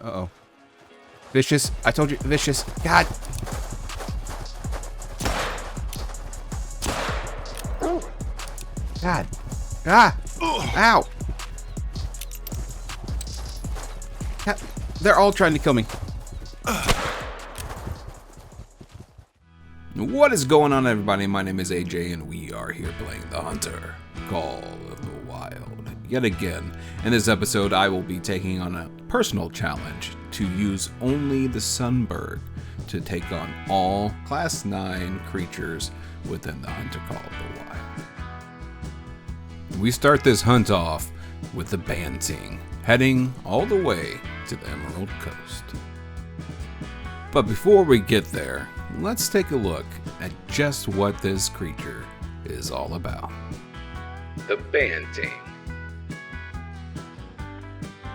Uh-oh. Vicious. I told you, vicious. God. God. Ah. Ow. God. They're all trying to kill me. What is going on, everybody? My name is AJ, and we are here playing the Hunter, Call of the Wild. Yet again, in this episode, I will be taking on a personal challenge to use only the Sundberg to take on all Class 9 creatures within the Hunter Call of the Wild. We start this hunt off with the Banteng, heading all the way to the Emerald Coast. But before we get there, let's take a look at just what this creature is all about. The Banteng.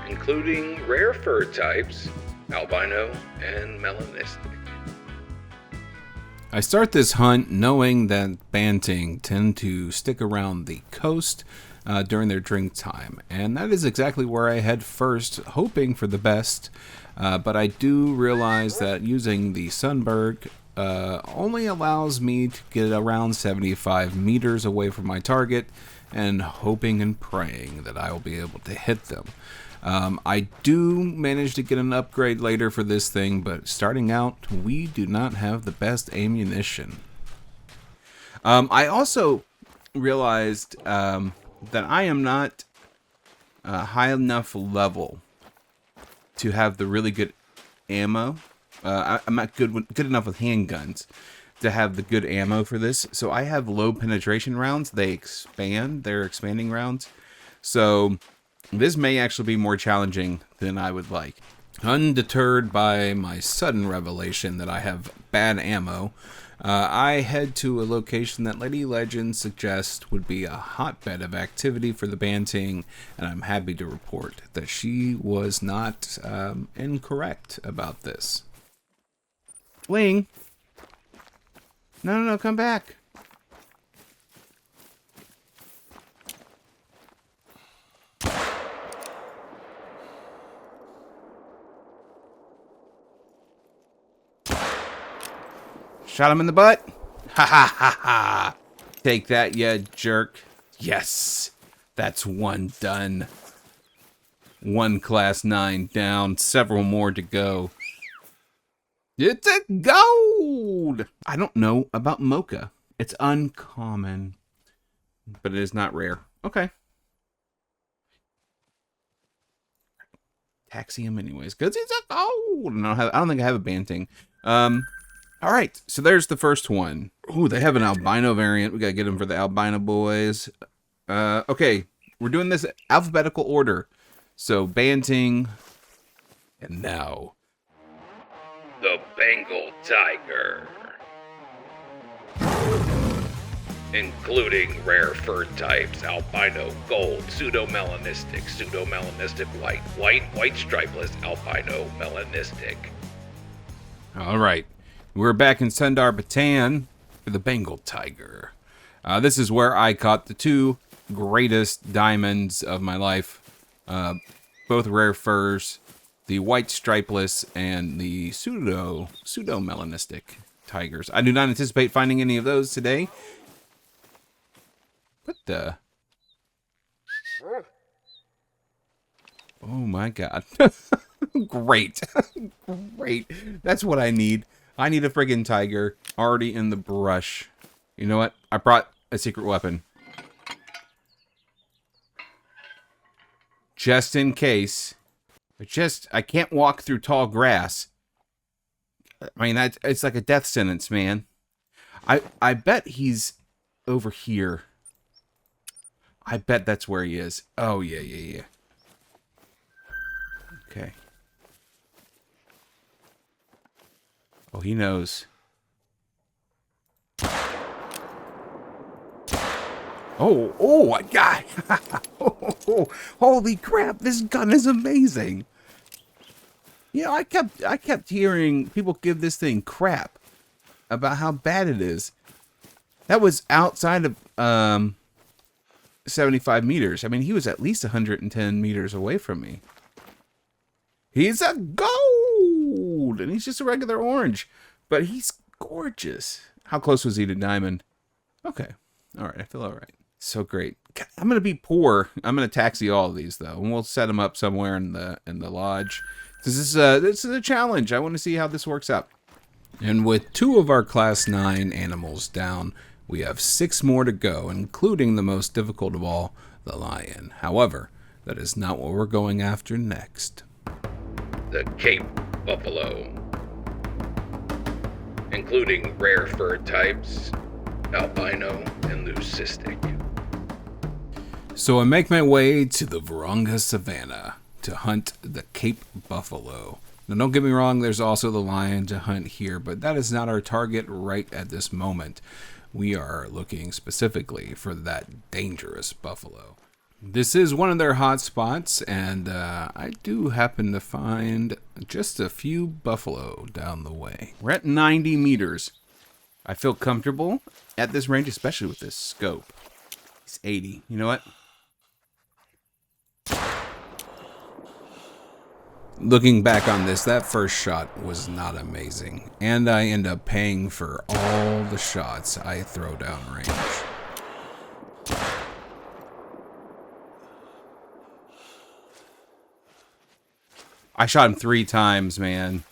Including rare fur types, albino and melanistic. I start this hunt knowing that Banteng tend to stick around the coast during their drink time, and that is exactly where I head first, hoping for the best. But I do realize that using the Sundberg only allows me to get around 75 meters away from my target, and hoping and praying that I will be able to hit them. I do manage to get an upgrade later for this thing, but starting out, we do not have the best ammunition. I also realized that I am not high enough level to have the really good ammo. I'm not good enough with handguns to have the good ammo for this. So I have low penetration rounds. They expand. They're expanding rounds. So this may actually be more challenging than I would like. Undeterred by my sudden revelation that I have bad ammo, I head to a location that Lady Legend suggests would be a hotbed of activity for the Banteng, and I'm happy to report that she was not incorrect about this. Fling! No, come back. Shot him in the butt. Ha ha ha ha. Take that, you jerk. Yes. That's one done. One Class 9 down. Several more to go. It's a gold! I don't know about mocha. It's uncommon. But it is not rare. Okay. Taxi him anyways. Because it's a gold! No, I don't think I have a Banteng. Alright, so there's the first one. Ooh, they have an albino variant. We gotta get them for the albino boys. Okay, we're doing this alphabetical order. So, Banteng. And now, the Bengal Tiger. Including rare fur types, albino gold, pseudo-melanistic, white stripeless, albino melanistic. Alright. We're back in Sundarpatan for the Bengal Tiger. This is where I caught the two greatest diamonds of my life. Both rare furs, the white stripeless and the pseudo-melanistic tigers. I do not anticipate finding any of those today. What the? Oh my god. Great. Great. That's what I need. I need a friggin' tiger already in the brush. You know what? I brought a secret weapon. Just in case. I can't walk through tall grass. I mean, it's like a death sentence, man. I bet he's over here. I bet that's where he is. Oh, yeah. Okay. Oh, he knows. Oh, my God. Holy crap, this gun is amazing. You know, I kept hearing people give this thing crap about how bad it is. That was outside of 75 meters. I mean, he was at least 110 meters away from me. He's a gold, and he's just a regular orange, but he's gorgeous. How close was he to diamond? Okay. All right. I feel all right. So great. God, I'm going to be poor. I'm going to taxi all of these, though, and we'll set them up somewhere in the lodge. This is a challenge. I want to see how this works out. And with 2 of our class 9 animals down, we have 6 more to go, including the most difficult of all, the lion. However, that is not what we're going after next. The Cape Buffalo, including rare fur types, albino and leucistic. So I make my way to the Vurhonga Savanna to hunt the Cape Buffalo. Now don't get me wrong, there's also the lion to hunt here, but that is not our target right at this moment. We are looking specifically for that dangerous buffalo. This is one of their hot spots, and I do happen to find just a few buffalo down the way. We're at 90 meters. I feel comfortable at this range, especially with this scope. It's 80. You know what? Looking back on this, that first shot was not amazing, and I end up paying for all the shots I throw down range. I shot him 3 times, man.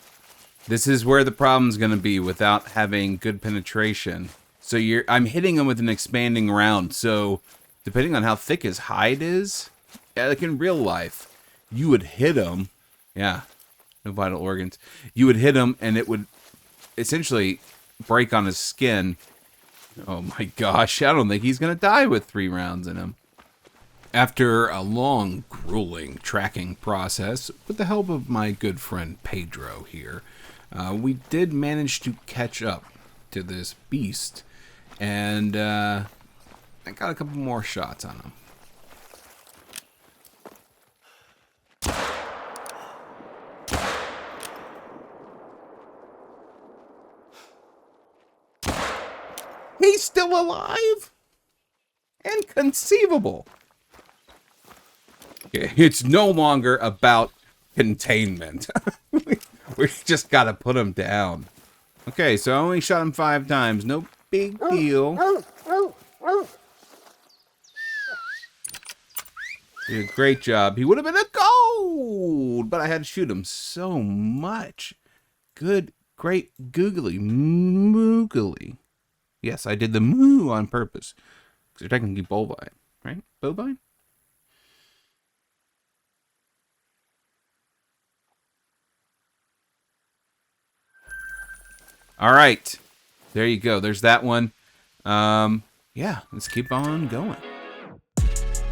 This is where the problem's going to be without having good penetration. So I'm hitting him with an expanding round, so depending on how thick his hide is, like in real life, you would hit him. Yeah, no vital organs. You would hit him, and it would essentially break on his skin. Oh my gosh, I don't think he's going to die with 3 rounds in him. After a long, grueling tracking process, with the help of my good friend Pedro here, we did manage to catch up to this beast, and I got a couple more shots on him. He's still alive? Inconceivable. Okay, it's no longer about containment. We just gotta put him down. Okay, so I only shot him 5 times. No big deal. Did a great job. He would have been a gold, but I had to shoot him so much. Good, great, googly, moogly. Yes, I did the moo on purpose. Because they're technically bovine, right? Bovine? All right. There you go. There's that one. Yeah, let's keep on going.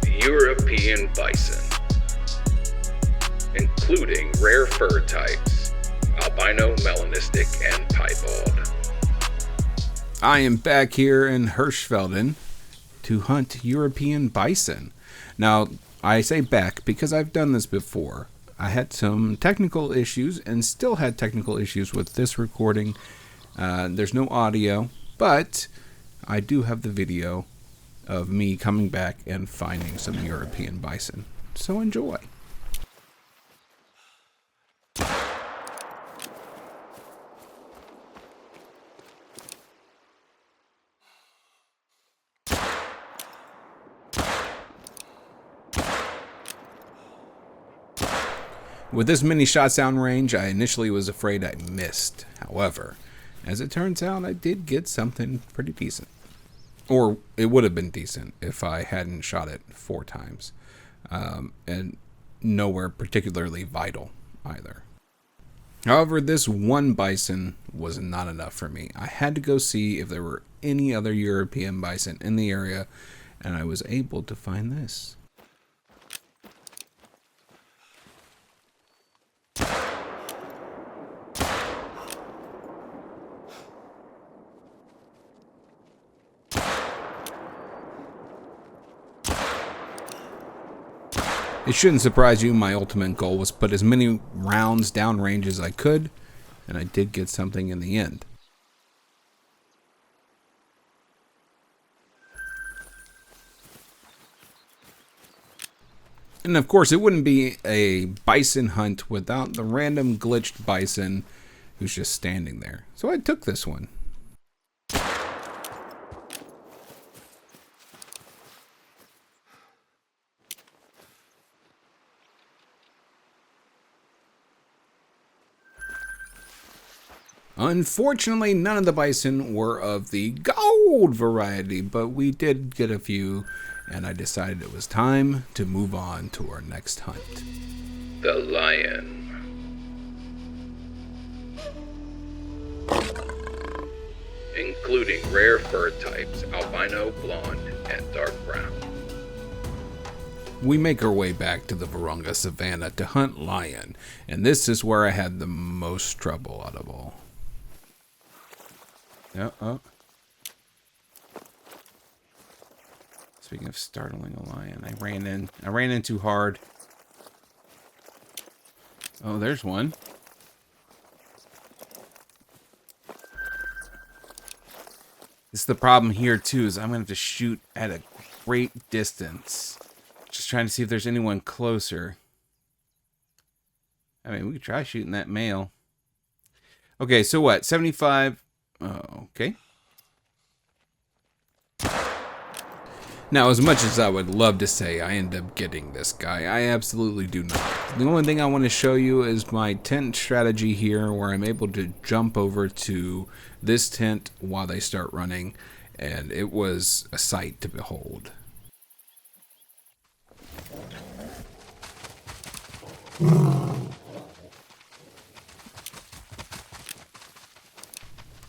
European bison, including rare fur types, albino, melanistic, and piebald. I am back here in Hirschfelden to hunt European bison. Now, I say back because I've done this before. I had some technical issues and still had technical issues with this recording. There's no audio, but I do have the video of me coming back and finding some European bison. So enjoy. With this many shots down range, I initially was afraid I missed. However, as it turns out, I did get something pretty decent. Or it would have been decent if I hadn't shot it 4 times. And nowhere particularly vital either. However, this one bison was not enough for me. I had to go see if there were any other European bison in the area, and I was able to find this. It shouldn't surprise you, my ultimate goal was put as many rounds downrange as I could, and I did get something in the end. And of course, it wouldn't be a bison hunt without the random glitched bison who's just standing there. So I took this one. Unfortunately, none of the bison were of the gold variety, but we did get a few, and I decided it was time to move on to our next hunt. The lion. Including rare fur types, albino, blonde, and dark brown. We make our way back to the Vurhonga Savanna to hunt lion, and this is where I had the most trouble out of all. Speaking of startling a lion, I ran in too hard. Oh, there's one. This is the problem here too, is I'm gonna have to shoot at a great distance. Just trying to see if there's anyone closer. I mean, we could try shooting that male. Okay, so what? 75. Oh, okay. Now, as much as I would love to say I end up getting this guy, I absolutely do not. The only thing I want to show you is my tent strategy here, where I'm able to jump over to this tent while they start running, and it was a sight to behold.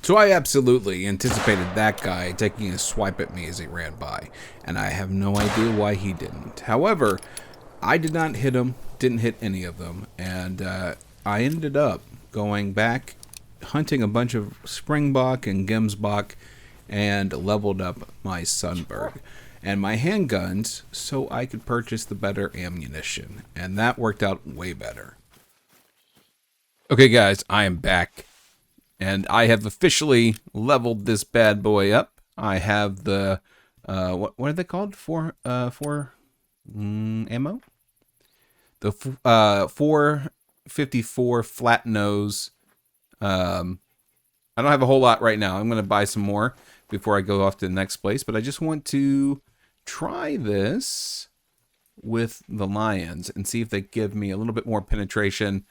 So I absolutely anticipated that guy taking a swipe at me as he ran by, and I have no idea why he didn't. However, I did not hit him, didn't hit any of them, and I ended up going back, hunting a bunch of springbok and gemsbok, and leveled up my Sundberg and my handguns so I could purchase the better ammunition, and that worked out way better. Okay guys, I am back. And I have officially leveled this bad boy up. I have the, what are they called? For ammo? The 454 flat nose. I don't have a whole lot right now. I'm going to buy some more before I go off to the next place. But I just want to try this with the lions and see if they give me a little bit more penetration.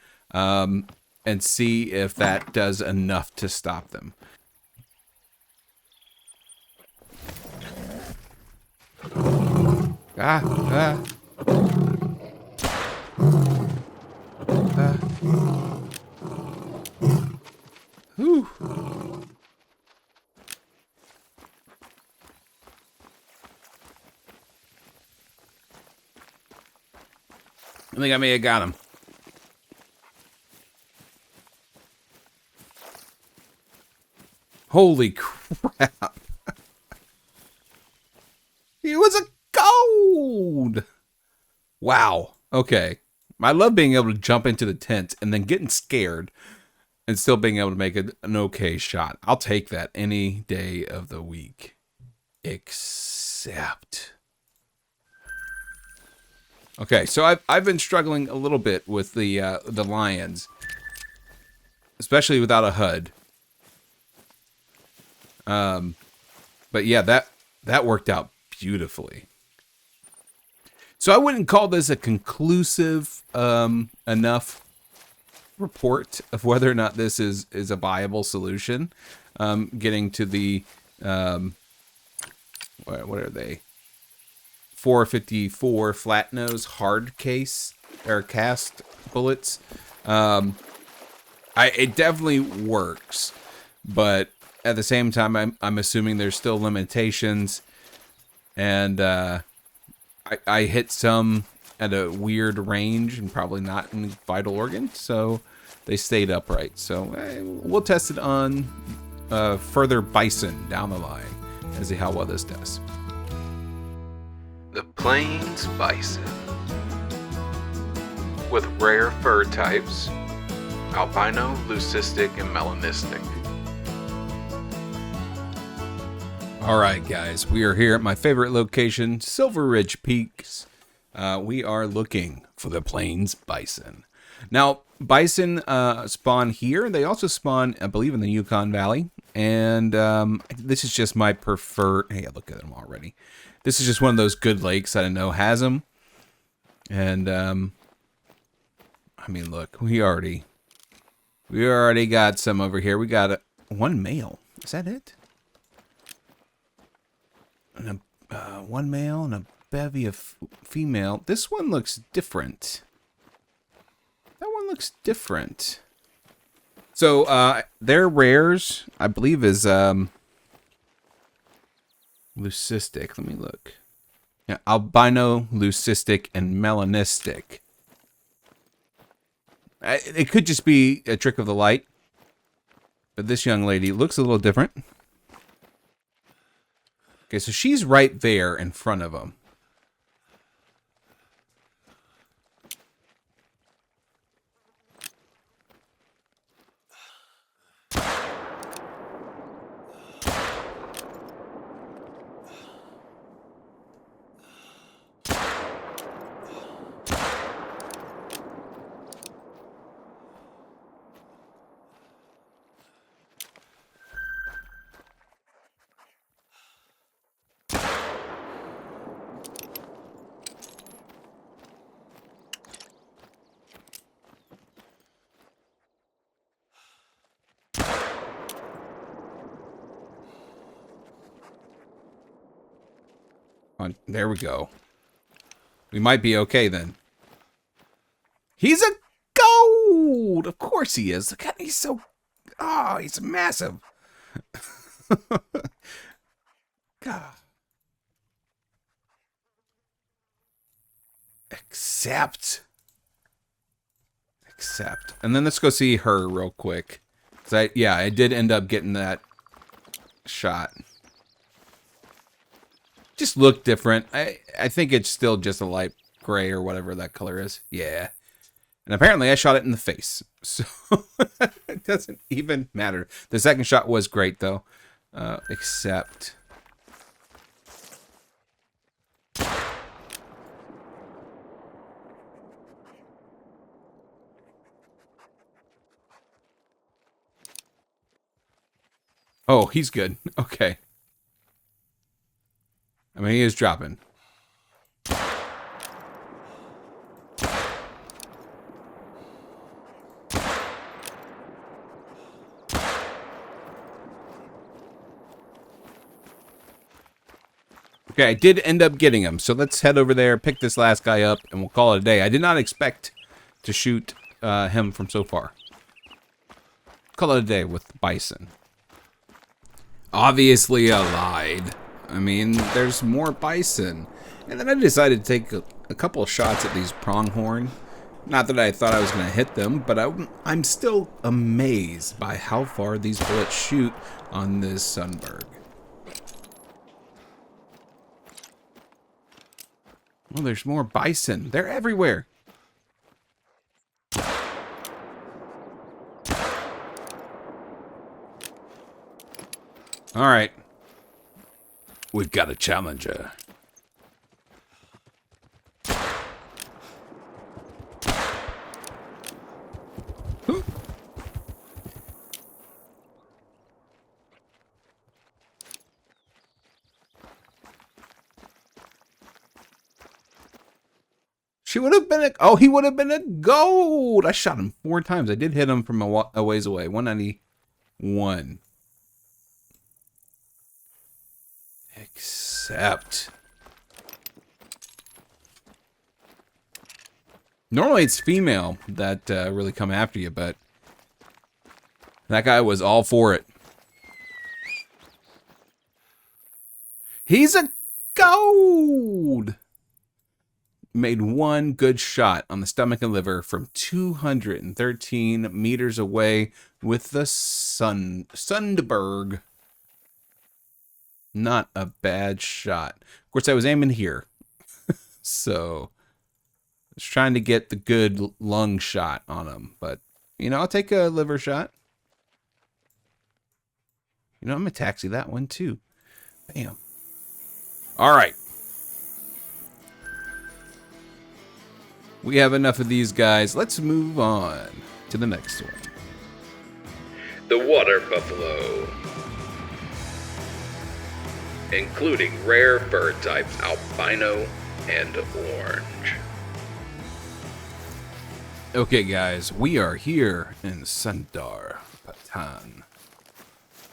And see if that does enough to stop them. Whew. I think I may have got him. Holy crap. He was a gold. Wow. Okay. I love being able to jump into the tent and then getting scared and still being able to make an okay shot. I'll take that any day of the week. Except. Okay, so I've been struggling a little bit with the lions, especially without a HUD. But yeah, that worked out beautifully. So I wouldn't call this a conclusive enough report of whether or not this is a viable solution. Getting to the what are they? 454 flat nose hard case or cast bullets. It definitely works, but at the same time, I'm assuming there's still limitations, and I hit some at a weird range and probably not in vital organs, so they stayed upright. So we'll test it on further bison down the line and see how well this does. The Plains Bison, with rare fur types, albino, leucistic, and melanistic. All right, guys, we are here at my favorite location, Silver Ridge Peaks. We are looking for the plains bison. Now, bison spawn here. They also spawn, I believe, in the Yukon Valley. And this is just my preferred... Hey, look at them already. This is just one of those good lakes that I know has them. And, I mean, look, we already got some over here. We got one male. Is that it? And one male and a bevy of female. This one looks different. That one looks different. So, their rares, I believe, is leucistic. Let me look. Yeah, albino, leucistic, and melanistic. It could just be a trick of the light. But this young lady looks a little different. Okay, so she's right there in front of him. There we go. We might be okay then. He's a gold! Of course he is. Look at he's so... Oh, he's massive. God. Accept. And then let's go see her real quick. 'Cause I did end up getting that shot. Just look different. I think it's still just a light gray or whatever that color is. Yeah. And apparently I shot it in the face. So it doesn't even matter. The second shot was great though. Except... Oh, he's good. Okay. I mean, he is dropping. Okay, I did end up getting him. So let's head over there, pick this last guy up, and we'll call it a day. I did not expect to shoot him from so far. Call it a day with bison. Obviously, I lied. I mean, there's more bison. And then I decided to take a couple of shots at these pronghorn. Not that I thought I was going to hit them, but I'm still amazed by how far these bullets shoot on this Sundberg. Well, there's more bison. They're everywhere. All right. We've got a challenger. She would have been he would have been a gold. I shot him 4 times. I did hit him from a ways away. 191. Except. Normally it's female that really come after you, but that guy was all for it. He's a gold! Made 1 good shot on the stomach and liver from 213 meters away with the Sundberg. Not a bad shot. Of course, I was aiming here. So, I was trying to get the good lung shot on him. But, you know, I'll take a liver shot. You know, I'm going to taxi that one too. Bam. All right. We have enough of these guys. Let's move on to the next one. The water buffalo, including rare bird types albino and orange. Okay, guys, we are here in Sundarpatan.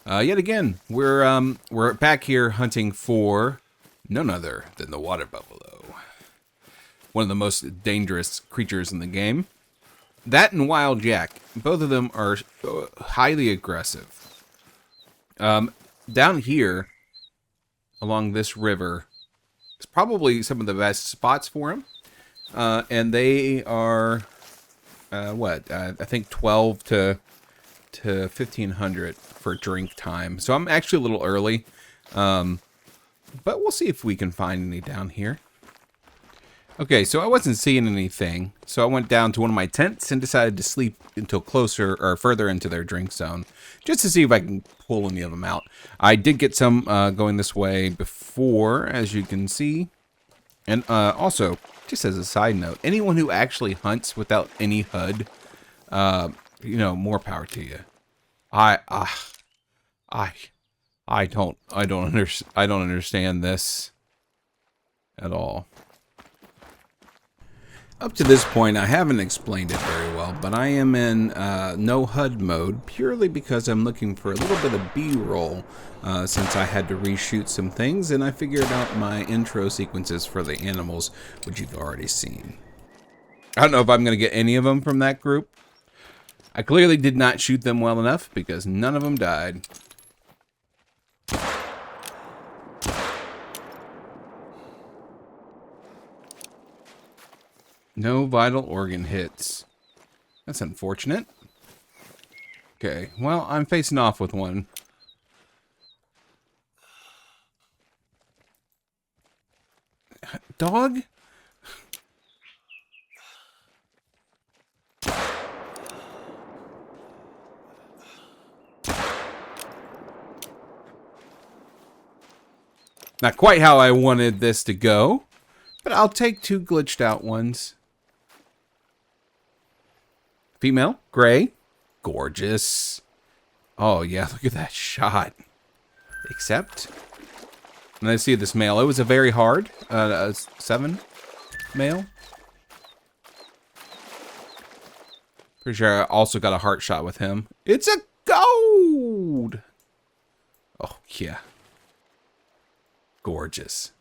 Yet again, we're back here hunting for none other than the water buffalo, one of the most dangerous creatures in the game. That and Wild Yak, both of them are highly aggressive. Down here, along this river, is probably some of the best spots for them, and they are I think 12 to 1500 for drink time. So I'm actually a little early, but we'll see if we can find any down here. Okay, so I wasn't seeing anything, so I went down to one of my tents and decided to sleep until closer or further into their drink zone, just to see if I can pull any of them out. I did get some going this way before, as you can see. And also, just as a side note, anyone who actually hunts without any HUD, more power to you. I don't understand this at all. Up to this point, I haven't explained it very well, but I am in no HUD mode purely because I'm looking for a little bit of B-roll since I had to reshoot some things, and I figured out my intro sequences for the animals, which you've already seen. I don't know if I'm going to get any of them from that group. I clearly did not shoot them well enough because none of them died. No vital organ hits. That's unfortunate. Okay, well, I'm facing off with one. Dog? Not quite how I wanted this to go, but I'll take two glitched out ones. Female, gray, gorgeous. Oh yeah, look at that shot. Except, and I see this male. It was a very hard 7 male. Pretty sure I also got a heart shot with him. It's a gold. Oh yeah, gorgeous.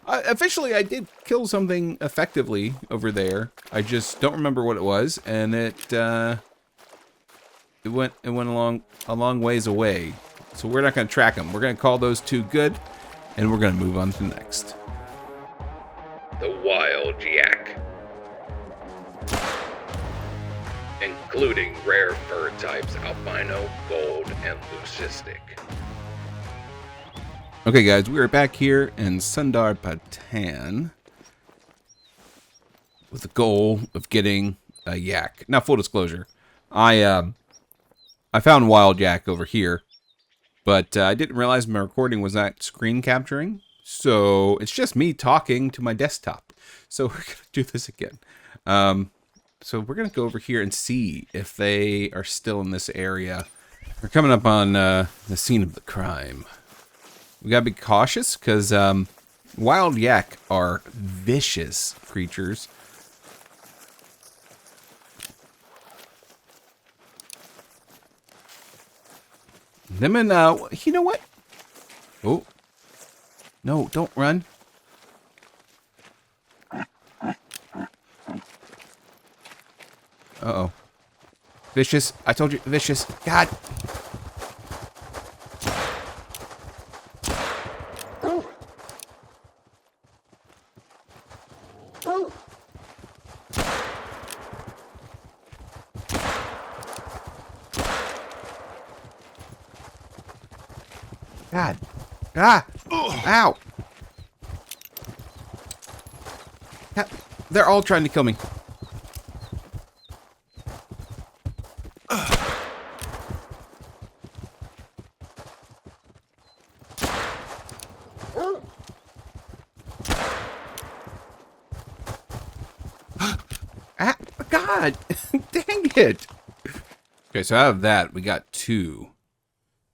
Officially, I did kill something effectively over there. I just don't remember what it was, and it went a long ways away. So we're not going to track them. We're going to call those two good, and we're going to move on to the next. The Wild Yak, including rare bird types albino, gold, and leucistic. Okay, guys, we are back here in Sundarpatan with the goal of getting a yak. Now, full disclosure, I found Wild Yak over here, but I didn't realize my recording was not screen capturing, so it's just me talking to my desktop. So we're gonna do this again. So we're gonna go over here and see if they are still in this area. We're coming up on the scene of the crime. We gotta be cautious because Wild Yak are vicious creatures. Them and you know what? Oh, no! Don't run. Uh-oh. Vicious. I told you, vicious. God. God. Ah! Ow! God. They're all trying to kill me. shot. Dang it. Okay, so out of that, we got 2.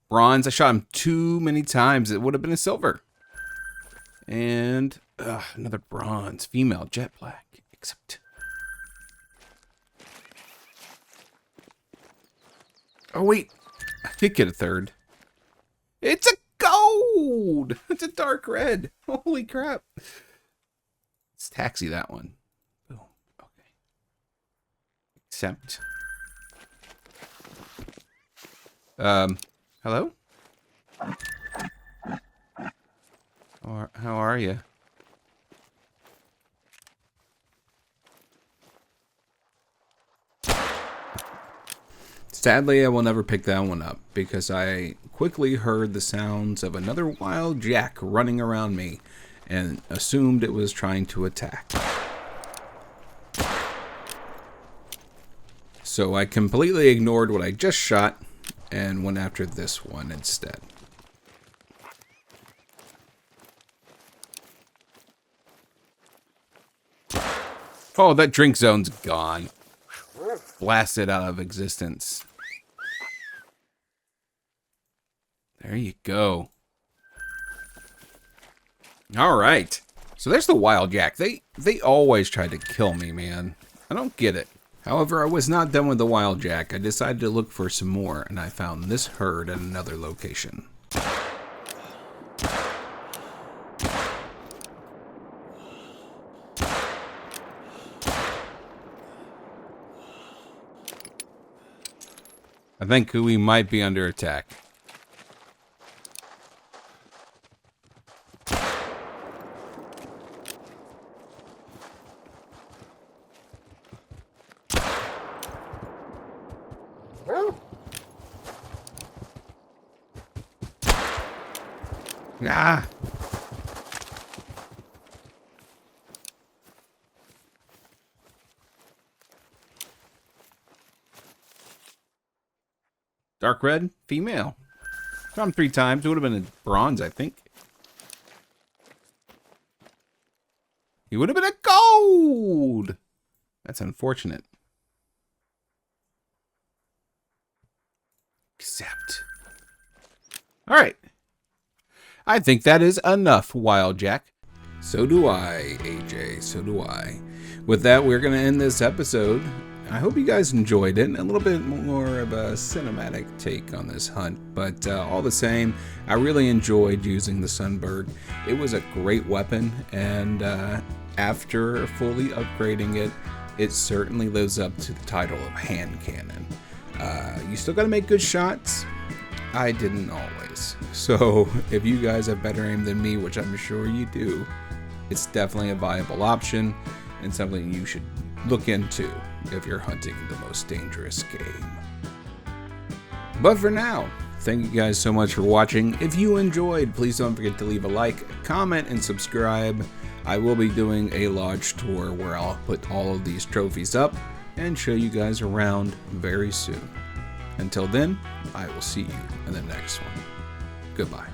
Bronze, I shot him too many times. It would have been a silver. And another bronze. Female, jet black. Except... Oh, wait. I did get a third. It's a gold! It's a dark red. Holy crap. Let's taxi that one. Boom. Okay. Except... hello? How are you? Sadly, I will never pick that one up because I quickly heard the sounds of another Wild Yak running around me and assumed it was trying to attack. So I completely ignored what I just shot and went after this one instead. Oh, that drink zone's gone. Blasted out of existence. There you go. All right. So there's the Wild Yak. They always try to kill me, man. I don't get it. However, I was not done with the Wild Yak. I decided to look for some more, and I found this herd at another location. I think we might be under attack. Ah! Dark red, female. Shot him 3 times. It would have been a bronze, I think. He would have been a gold! That's unfortunate. Except. Alright. I think that is enough, Wild Yak. So do I, AJ. So do I. With that, we're going to end this episode. I hope you guys enjoyed it. A little bit more of a cinematic take on this hunt, but all the same, I really enjoyed using the Sundberg. It was a great weapon, and after fully upgrading it, it certainly lives up to the title of Handcannon. You still got to make good shots. I didn't always. So if you guys have better aim than me, which I'm sure you do, it's definitely a viable option and something you should look into if you're hunting the most dangerous game. But for now, thank you guys so much for watching. If you enjoyed, please don't forget to leave a like, comment, and subscribe. I will be doing a lodge tour where I'll put all of these trophies up and show you guys around very soon. Until then, I will see you in the next one. Goodbye.